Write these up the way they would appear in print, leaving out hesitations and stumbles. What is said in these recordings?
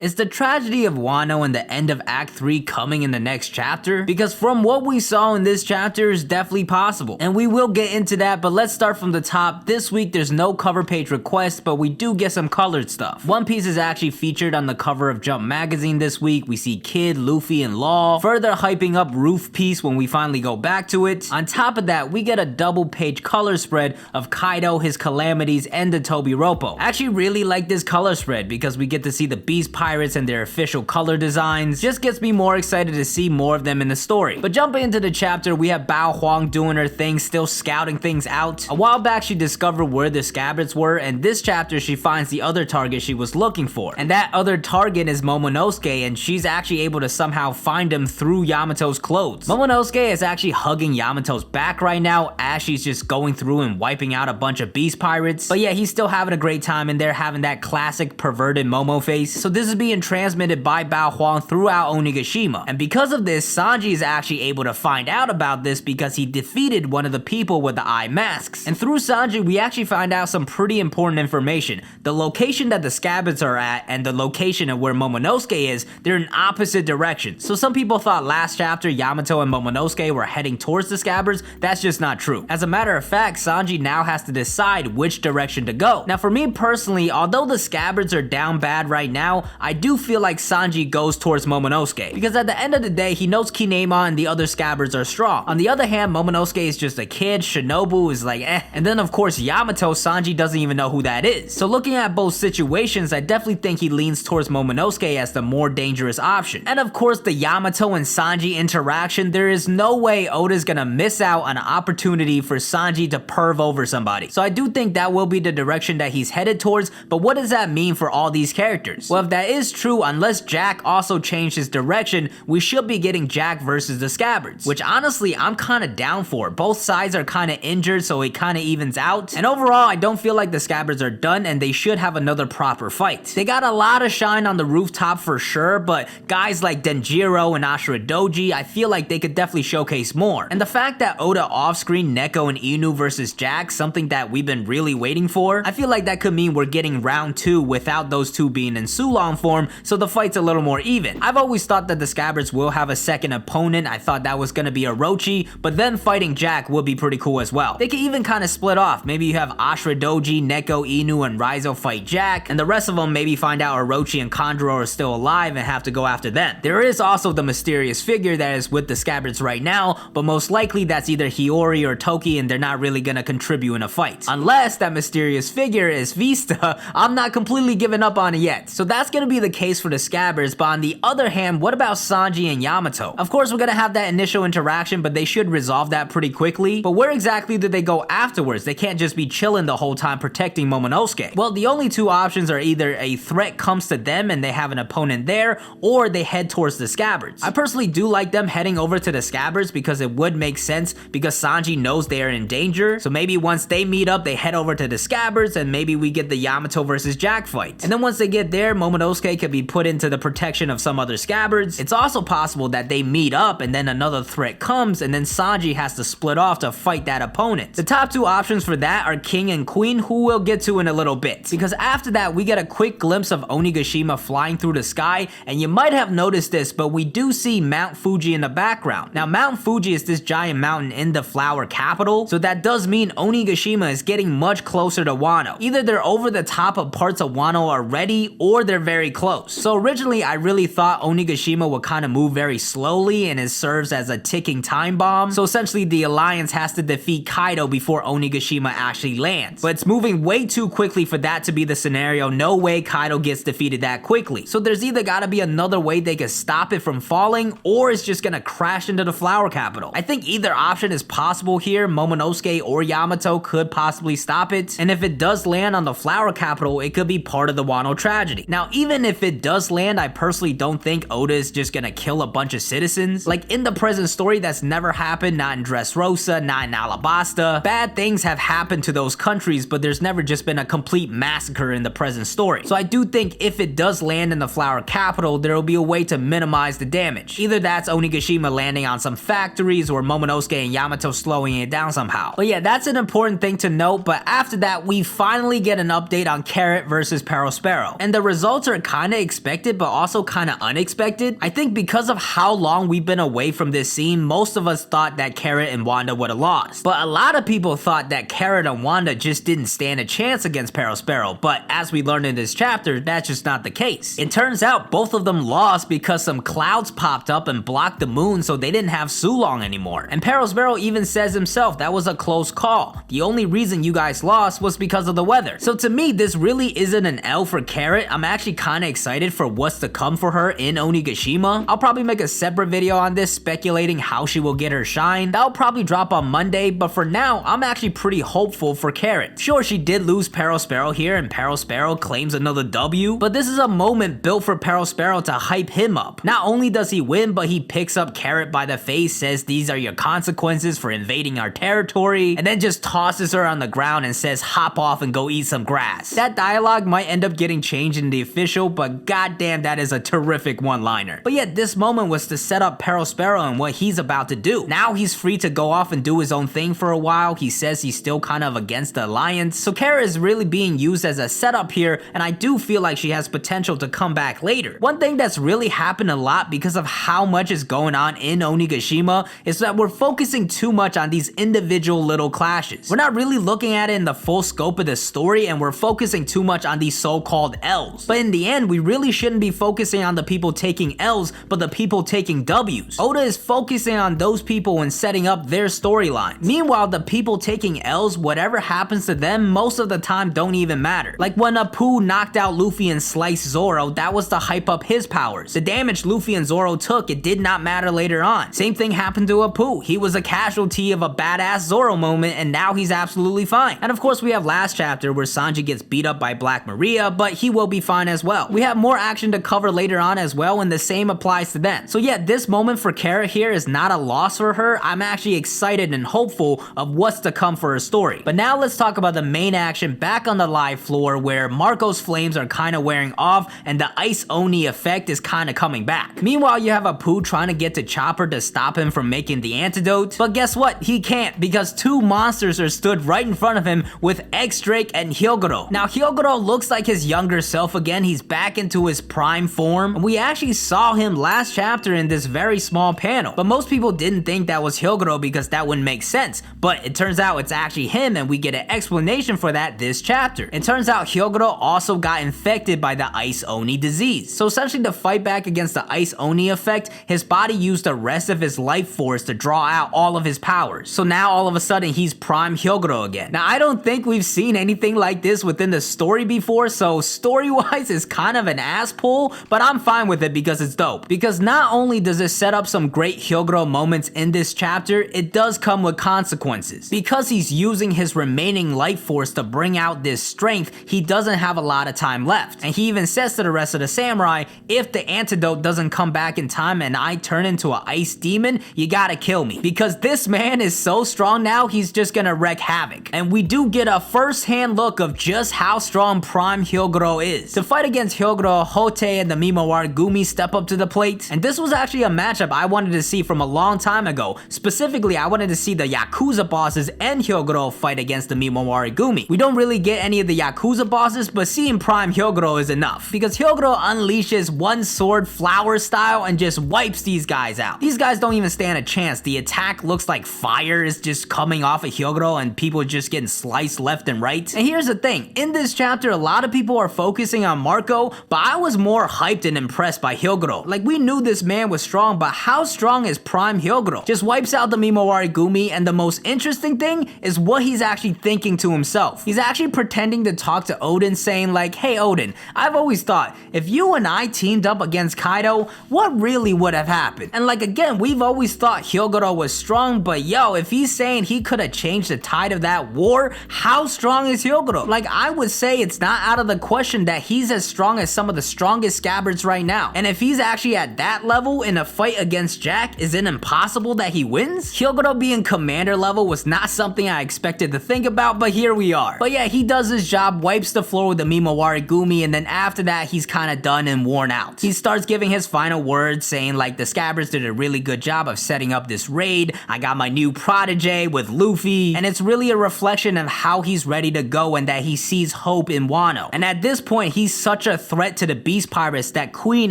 Is the tragedy of Wano and the end of Act 3 coming in the next chapter? Because from what we saw in this chapter is definitely possible, and we will get into that, but let's start from the top. This week there's no cover page requests, but we do get some colored stuff. One Piece is actually featured on the cover of Jump magazine this week. We see Kid, Luffy, and Law, further hyping up Roof Piece when we finally go back to it. On top of that, we get a double page color spread of Kaido, his calamities, and the Toby Roppo. I actually really like this color spread because we get to see the Beast Pirates and their official color designs. Just gets me more excited to see more of them in the story. But jumping into the chapter, we have Bao Huang doing her thing, still scouting things out. A while back she discovered where the scabbards were, and this chapter she finds the other target she was looking for. And that other target is Momonosuke, and she's actually able to somehow find him through Yamato's clothes. Momonosuke is actually hugging Yamato's back right now as she's just going through and wiping out a bunch of beast pirates. But yeah, he's still having a great time in there, having that classic perverted Momo face. So this is being transmitted by Bao Huang throughout Onigishima. And because of this, Sanji is actually able to find out about this because he defeated one of the people with the eye masks. And through Sanji, we actually find out some pretty important information. The location that the scabbards are at and the location of where Momonosuke is, they're in opposite directions. So some people thought last chapter Yamato and Momonosuke were heading towards the scabbards. That's just not true. As a matter of fact, Sanji now has to decide which direction to go. Now for me personally, although the scabbards are down bad right now, I do feel like Sanji goes towards Momonosuke, because at the end of the day, he knows Kinema and the other scabbards are strong. On the other hand, Momonosuke is just a kid, Shinobu is like and then of course Yamato, Sanji doesn't even know who that is. So looking at both situations, I definitely think he leans towards Momonosuke as the more dangerous option. And of course the Yamato and Sanji interaction, there is no way Oda's gonna miss out on an opportunity for Sanji to perv over somebody. So I do think that will be the direction that he's headed towards, but what does that mean for all these characters? Well, if that is true, unless Jack also changed his direction, we should be getting Jack versus the scabbards, which honestly I'm kind of down for. Both sides are kind of injured, so it kind of evens out. And overall, I don't feel like the scabbards are done, and they should have another proper fight. They got a lot of shine on the rooftop for sure, but guys like Denjiro and Ashura Doji, I feel like they could definitely showcase more. And the fact that Oda off-screen Neko and Inu versus Jack, something that we've been really waiting for, I feel like that could mean we're getting round 2 without those two being in Sulong form, so the fight's a little more even. I've always thought that the scabbards will have a second opponent. I thought that was gonna be Orochi, but then fighting Jack would be pretty cool as well. They could even kind of split off. Maybe you have Ashura Doji, Neko, Inu, and Raizo fight Jack, and the rest of them maybe find out Orochi and Kandoro are still alive and have to go after them. There is also the mysterious figure that is with the scabbards right now, but most likely that's either Hiyori or Toki, and they're not really gonna contribute in a fight. Unless that mysterious figure is Vista, I'm not completely giving up on it yet. So that's gonna be the case for the scabbards, but on the other hand, what about Sanji and Yamato? Of course, we're gonna have that initial interaction, but they should resolve that pretty quickly. But where exactly do they go afterwards? They can't just be chilling the whole time protecting Momonosuke. Well, the only two options are either a threat comes to them and they have an opponent there, or they head towards the scabbards. I personally do like them heading over to the scabbards because it would make sense, because Sanji knows they are in danger. So maybe once they meet up, they head over to the scabbards, and maybe we get the Yamato versus Jack fight. And then once they get there, Momonosuke could be put into the protection of some other scabbards. It's also possible that they meet up and then another threat comes, and then Sanji has to split off to fight that opponent. The top two options for that are King and Queen, who we'll get to in a little bit, because after that we get a quick glimpse of Onigashima flying through the sky, and you might have noticed this, but we do see Mount Fuji in the background. Now Mount Fuji is this giant mountain in the flower capital, so that does mean Onigashima is getting much closer to Wano. Either they're over the top of parts of Wano already, or they're very close. So originally I really thought Onigashima would kind of move very slowly, and it serves as a ticking time bomb. So essentially the alliance has to defeat Kaido before Onigashima actually lands. But it's moving way too quickly for that to be the scenario. No way Kaido gets defeated that quickly. So there's either gotta be another way they could stop it from falling, or it's just gonna crash into the flower capital. I think either option is possible here. Momonosuke or Yamato could possibly stop it. And if it does land on the flower capital, it could be part of the Wano tragedy. Now even if it does land, I personally don't think Oda is just gonna kill a bunch of citizens. Like in the present story, that's never happened, not in Dressrosa, not in Alabasta. Bad things have happened to those countries, but there's never just been a complete massacre in the present story. So I do think if it does land in the flower capital, there will be a way to minimize the damage. Either that's Onigashima landing on some factories, or Momonosuke and Yamato slowing it down somehow. But yeah, that's an important thing to note. But after that, we finally get an update on Carrot versus Perospero, and the results are kinda expected but also kinda unexpected. I think because of how long we've been away from this scene, most of us thought that Carrot and Wanda would have lost. But a lot of people thought that Carrot and Wanda just didn't stand a chance against Perospero, but as we learned in this chapter, that's just not the case. It turns out both of them lost because some clouds popped up and blocked the moon, so they didn't have Sulong anymore. And Perospero even says himself that was a close call. The only reason you guys lost was because of the weather. So to me, this really isn't an L for Carrot. I'm actually kinda excited for what's to come for her in Onigishima. I'll probably make a separate video on this speculating how she will get her shine. That'll probably drop on Monday, but for now, I'm actually pretty hopeful for Carrot. Sure, she did lose Perospero here and Perospero claims another W, but this is a moment built for Perospero to hype him up. Not only does he win, but he picks up Carrot by the face, says these are your consequences for invading our territory, and then just tosses her on the ground and says hop off and go eat some grass. That dialogue might end up getting changed in the official, but goddamn, that is a terrific one-liner. But yet this moment was to set up Perospero and what he's about to do. Now he's free to go off and do his own thing for a while. He says he's still kind of against the alliance, so Kara is really being used as a setup here, and I do feel like she has potential to come back later. One thing that's really happened a lot because of how much is going on in Onigashima is that we're focusing too much on these individual little clashes. We're not really looking at it in the full scope of the story, and we're focusing too much on these so-called L's. But in the end, we really shouldn't be focusing on the people taking L's, but the people taking W's. Oda is focusing on those people and setting up their storylines. Meanwhile, the people taking L's, whatever happens to them, most of the time don't even matter. Like when Apu knocked out Luffy and sliced Zoro, that was to hype up his powers. The damage Luffy and Zoro took, it did not matter later on. Same thing happened to Apu. He was a casualty of a badass Zoro moment, and now he's absolutely fine. And of course, we have last chapter where Sanji gets beat up by Black Maria, but he will be fine as well. We have more action to cover later on as well, and the same applies to them. So yeah, this moment for Kara here is not a loss for her. I'm actually excited and hopeful of what's to come for her story. But now let's talk about the main action back on the live floor where Marco's flames are kind of wearing off and the Ice Oni effect is kind of coming back. Meanwhile, you have Apu trying to get to Chopper to stop him from making the antidote, but guess what? He can't because two monsters are stood right in front of him with X-Drake and Hyogoro. Now Hyogoro looks like his younger self again. He's back into his prime form, and we actually saw him last chapter in this very small panel, but most people didn't think that was Hyogoro because that wouldn't make sense, but it turns out it's actually him, and we get an explanation for that this chapter. It turns out Hyogoro also got infected by the Ice Oni disease, so essentially to fight back against the Ice Oni effect, his body used the rest of his life force to draw out all of his powers, so now all of a sudden he's prime Hyogoro again. Now I don't think we've seen anything like this within the story before, so story-wise it's kind of an ass pull, but I'm fine with it because it's dope. Because not only does it set up some great Hyogoro moments in this chapter, it does come with consequences. Because he's using his remaining life force to bring out this strength, he doesn't have a lot of time left. And he even says to the rest of the samurai, if the antidote doesn't come back in time and I turn into an ice demon, you gotta kill me. Because this man is so strong now, he's just gonna wreak havoc. And we do get a first-hand look of just how strong Prime Hyogoro is. To fight against Hyogoro, Hote and the Mimawari Gumi step up to the plate, and this was actually a matchup I wanted to see from a long time ago. Specifically, I wanted to see the Yakuza bosses and Hyogoro fight against the Mimawari Gumi. We don't really get any of the Yakuza bosses, but seeing Prime Hyogoro is enough, because Hyogoro unleashes one sword flower style and just wipes these guys out. These guys don't even stand a chance. The attack looks like fire is just coming off of Hyogoro and people just getting sliced left and right. And here's the thing, in this chapter a lot of people are focusing on Marco, but I was more hyped and impressed by Hyogoro. Like, we knew this man was strong, but how strong is Prime Hyogoro? Just wipes out the Mimawari Gumi, and the most interesting thing is what he's actually thinking to himself. He's actually pretending to talk to Odin, saying like, hey Odin, I've always thought, if you and I teamed up against Kaido, what really would have happened? And like, again, we've always thought Hyogoro was strong, but yo, if he's saying he could have changed the tide of that war, how strong is Hyogoro? Like, I would say it's not out of the question that he's as strong as some of the strongest scabbards right now. And if he's actually at that level in a fight against Jack, is it impossible that he wins? Hyogoro being commander level was not something I expected to think about, but here we are. But yeah, he does his job, wipes the floor with the Mimawari Gumi, and then after that, he's kind of done and worn out. He starts giving his final words, saying like, the scabbards did a really good job of setting up this raid. I got my new protege with Luffy, and it's really a reflection of how he's ready to go and that he sees hope in Wano. And at this point, he's such a threat to the Beast Pirates that Queen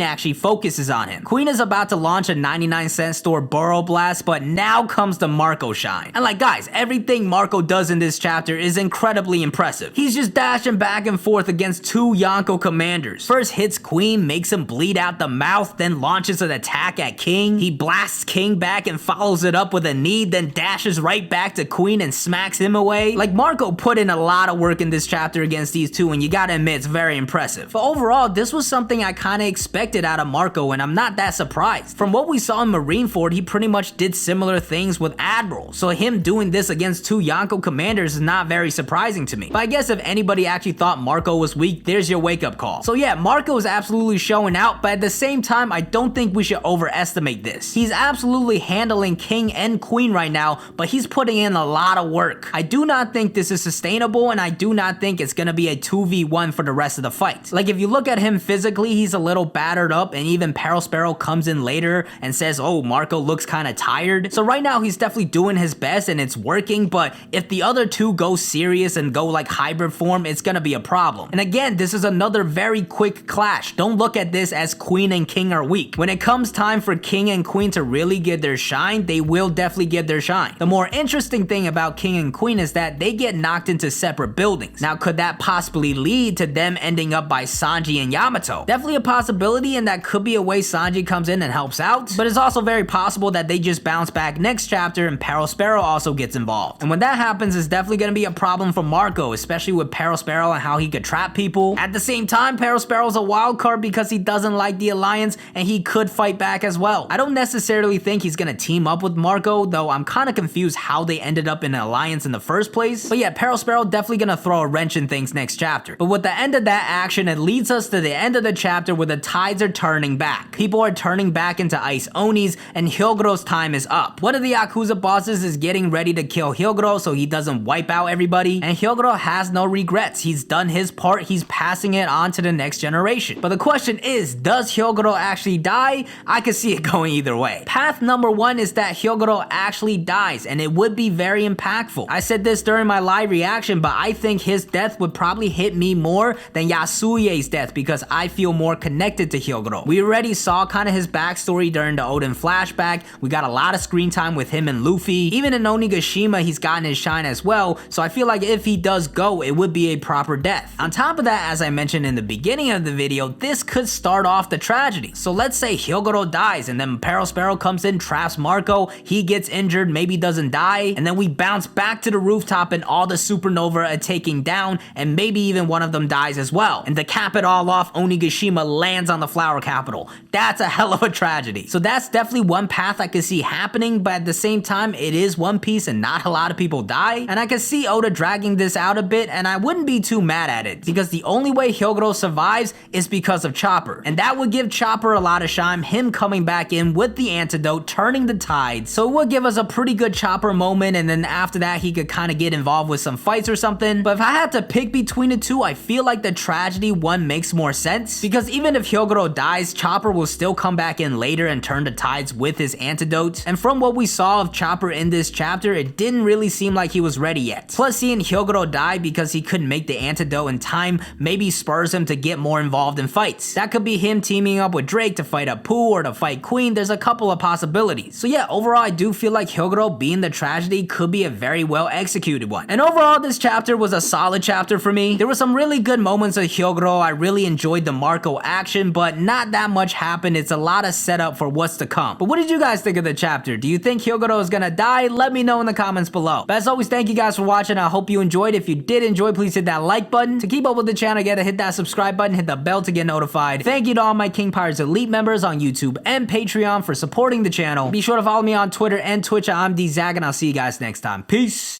actually focuses on him. Queen is about to launch a 99-cent store Burrow Blast, but now comes the Marco shine. And like guys, everything Marco does in this chapter is incredibly impressive. He's just dashing back and forth against two Yonko commanders. First hits Queen, makes him bleed out the mouth, then launches an attack at King. He blasts King back and follows it up with a knee, then dashes right back to Queen and smacks him away. Like Marco put in a lot of work in this chapter against these two, and you gotta admit it's very impressive. But overall, this was something I kinda expected out of Marco, and I'm not that surprised. From what we saw in Marineford, he pretty much did similar things with Admiral, so him doing this against two Yonko commanders is not very surprising to me. But I guess if anybody actually thought Marco was weak, there's your wake-up call. So yeah, Marco is absolutely showing out, but at the same time, I don't think we should overestimate this. He's absolutely handling King and Queen right now, but he's putting in a lot of work. I do not think this is sustainable, and I do not think it's gonna be a 2v1 for the rest of the fight. Like if you look at him physically, he's a little battered up, and even Perospero comes in later and says, oh, Marco looks kinda tired. So right now he's definitely doing his best and it's working, but if the other two go serious and go like hybrid form, it's gonna be a problem. And again, this is another very quick clash. Don't look at this as Queen and King are weak. When it comes time for King and Queen to really get their shine, they will definitely get their shine. The more interesting thing about King and Queen is that they get knocked into separate buildings. Now, could that possibly lead to them ending up by Sanji and Yamato? Definitely a possibility, and that could be a way Sanji comes in and helps out, but it's also very possible that they just bounce back next chapter and Perospero also gets involved. And when that happens, it's definitely going to be a problem for Marco, especially with Perospero and how he could trap people. At the same time, Perospero's a wild card because he doesn't like the alliance and he could fight back as well. I don't necessarily think he's going to team up with Marco, though I'm kind of confused how they ended up in an alliance in the first place. But yeah, Perospero definitely going to throw a wrench in things next chapter. But with the end of that action, it leads us to the end of the chapter where the tides are turning back. People are turning back into Ice Onis, and Hyogoro's time is up. One of the Yakuza bosses is getting ready to kill Hygoro so he doesn't wipe out everybody, and Hygoro has no regrets. He's done his part, he's passing it on to the next generation. But the question is, does Hygoro actually die? I could see it going either way. Path number one is that Hygoro actually dies, and it would be very impactful. I said this during my live reaction, but I think his death would probably hit me more than Yasuie's death because I feel more connected to Hygoro. We already saw kind of his backstory during the Oden flashback. We got a lot of screen time with him and Luffy. Even in Onigashima, he's gotten his shine as well, so I feel like if he does go, it would be a proper death. On top of that, as I mentioned in the beginning of the video, this could start off the tragedy. So let's say Hygoro dies, and then Perospero comes in, traps Marco, he gets injured, maybe doesn't die, and then we bounce back to the rooftop and all the supernova are taking down, and maybe even one of them dies as well. And to cap it all off, Onigashima lands on the Flower Capital. That's a hell of a tragedy. So that's definitely one path I could see happening, but at the same time, it is One Piece and not a lot of people die. And I could see Oda dragging this out a bit, and I wouldn't be too mad at it, because the only way Hyogoro survives is because of Chopper. And that would give Chopper a lot of shine, him coming back in with the antidote, turning the tide. So it would give us a pretty good Chopper moment, and then after that, he could kind of get involved with some fights or something. But if I had to pick between the two, I feel like the tragedy one makes more sense, because even if Hyogoro dies, Chopper will still come back in later and turn the tides with his antidote. And from what we saw of Chopper in this chapter, it didn't really seem like he was ready yet. Plus, seeing Hyogoro die because he couldn't make the antidote in time maybe spurs him to get more involved in fights. That could be him teaming up with Drake to fight Apu or to fight Queen. There's a couple of possibilities. So yeah, overall, I do feel like Hyogoro being the tragedy could be a very well executed one. And overall, this chapter was a solid chapter for me. There were some really good moments of Hyogoro. I really enjoyed the Marco action, but not that much happened. It's a lot of setup for what's to come. But what did you guys think of the chapter? Do you think Hyogoro is gonna die? Let me know in the comments below. But as always, thank you guys for watching. I hope you enjoyed. If you did enjoy, please hit that like button. To keep up with the channel, you gotta hit that subscribe button, hit the bell to get notified. Thank you to all my King Pirates Elite members on YouTube and Patreon for supporting the channel. Be sure to follow me on Twitter and Twitch. I'm DZag, and I'll see you guys next time. Peace.